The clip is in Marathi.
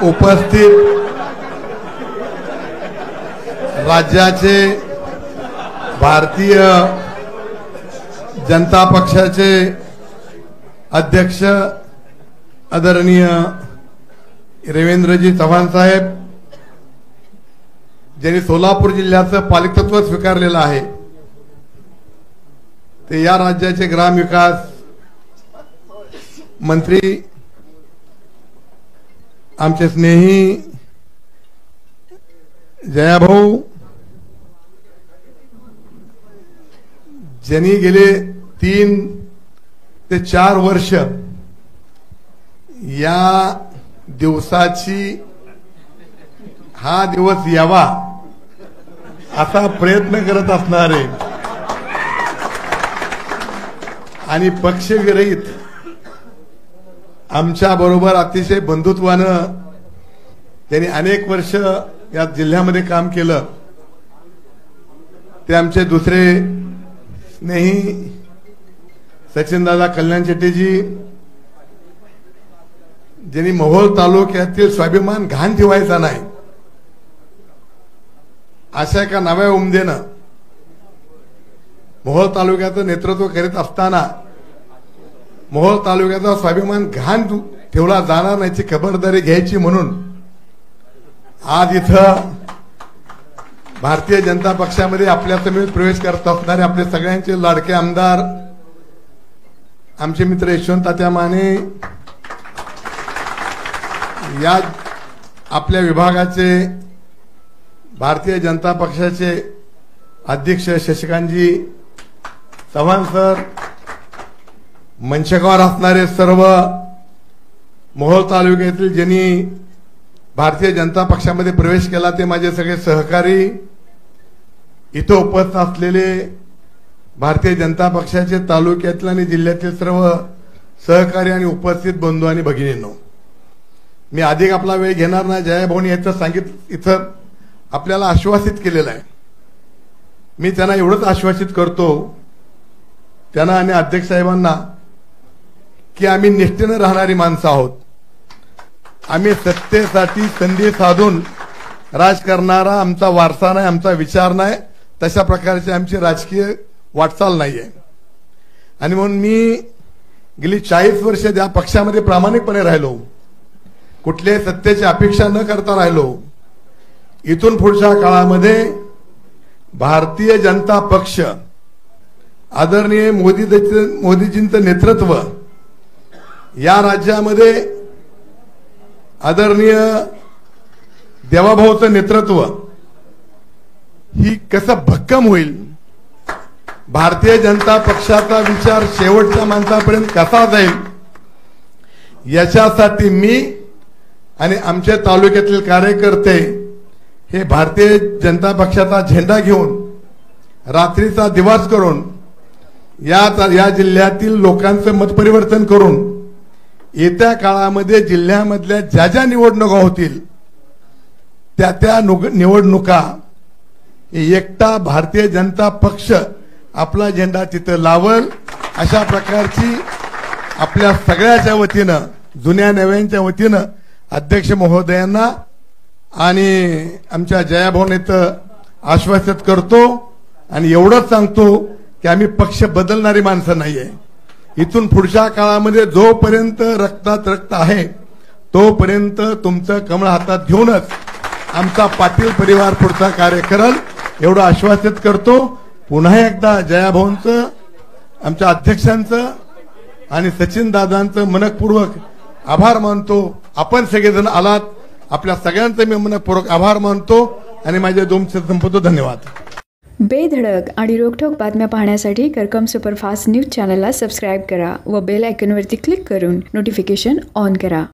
उपस्थित राज्याचे भारतीय जनता पक्षाचे अध्यक्ष आदरणीय रवींद्रजी चव्हाण साहेब, ज्यांनी सोलापूर जिल्ह्याचं पालकत्व स्वीकारलेलं आहे, ते या राज्याचे ग्रामविकास मंत्री आमचे स्नेही जयाभाऊ, ज्यांनी गेले 3 ते 4 वर्ष या दिवसाची हा दिवस यावा असा प्रयत्न करत असणारे आणि पक्षविरहित आमच्या बरोबर अतिशय बंधुत्वानं त्यांनी अनेक वर्ष या जिल्ह्यामध्ये काम केलं, ते आमचे दुसरे स्नेही सचिनदादा कल्याण शेट्टीजी, ज्यांनी मोहोळ तालुक्यातील स्वाभिमान घाण ठेवायचा नाही अशा एका नव्या उमदेनं मोहोळ तालुक्याचं नेतृत्व करीत असताना मोहोळ तालुक्याचा स्वाभिमान घाण ठेवला जाणार नाहीची खबरदारी घ्यायची म्हणून आज इथं भारतीय जनता पक्षामध्ये आपल्या समेत प्रवेश करत असणारे आपले सगळ्यांचे लाडके आमदार आमचे मित्र यशवंत तात्या माने, या आपल्या विभागाचे भारतीय जनता पक्षाचे अध्यक्ष शशिकांतजी चव्हाण सर, मंचकावर असणारे सर्व मोहोळ तालुक्यातील ज्यांनी भारतीय जनता पक्षामध्ये प्रवेश केला ते माझे सगळे सहकारी, इथं उपस्थित असलेले भारतीय जनता पक्षाचे तालुक्यातील आणि जिल्ह्यातील सर्व सहकारी आणि उपस्थित बंधू आणि भगिनींनो, मी अधिक आपला वेळ घेणार नाही. जयाभाऊनी याचं सांगितलं, इथं आपल्याला आश्वासित केलेलं आहे. मी त्यांना एवढंच आश्वासित करतो, त्यांना आणि अध्यक्ष साहेबांना, की आम्ही निष्ठेनं राहणारी माणसं आहोत. आम्ही सत्तेसाठी संधी साधून राज करणारा आमचा वारसा नाही, आमचा विचार नाही, तशा प्रकारची आमची राजकीय वाटचाल नाहीये. आणि म्हणून मी गेली 40 वर्ष त्या पक्षामध्ये प्रामाणिकपणे राहिलो, कुठल्याही सत्तेची अपेक्षा न करता राहिलो. इथून पुढच्या काळामध्ये भारतीय जनता पक्ष आदरणीय मोदीजींचं नेतृत्व या राज्यामध्ये, आदरणीय देवाभाऊचं नेतृत्व ही कसं भक्कम होईल, भारतीय जनता पक्षाचा विचार शेवटच्या माणसापर्यंत कसा जाईल, याच्यासाठी मी आणि आमच्या तालुक्यातील कार्यकर्ते हे भारतीय जनता पक्षाचा झेंडा घेऊन रात्रीचा दिवस करून या जिल्ह्यातील लोकांचं मतपरिवर्तन करून येत्या काळामध्ये जिल्ह्यामधल्या ज्या ज्या निवडणुका होतील त्या निवडणुका एकटा भारतीय जनता पक्ष आपला झेंडा तिथं लावल, अशा प्रकारची आपल्या सगळ्याच्या वतीनं, जुन्या नव्यांच्या वतीनं अध्यक्ष महोदयांना आणि आमच्या जयाभाऊने तर आश्वासित करतो. आणि एवढंच सांगतो की आम्ही पक्ष बदलणारी माणसं नाहीये. इथून पुढच्या काळामध्ये जोपर्यंत रक्तात रक्त आहे तोपर्यंत तुमचं कमळ हातात घेऊनच आमचा पाटील परिवार पुढचा कार्य करेल, एवढं आश्वासित करतो. पुन्हा एकदा जयाभाऊंचं, आमच्या अध्यक्षांचं आणि सचिन दादांचं मनपूर्वक आभार मानतो. आपण सगळेजण आलात, आपल्या सगळ्यांचं मी मनपूर्वक आभार मानतो आणि माझे 2 शब्द संपवतो. धन्यवाद. बेधडक आणि रोखठोक बातम्या पाहण्यासाठी करकम सुपरफास्ट न्यूज चॅनलला सबस्क्राईब करा व बेल आयकॉनवरती क्लिक करून नोटिफिकेशन ऑन करा.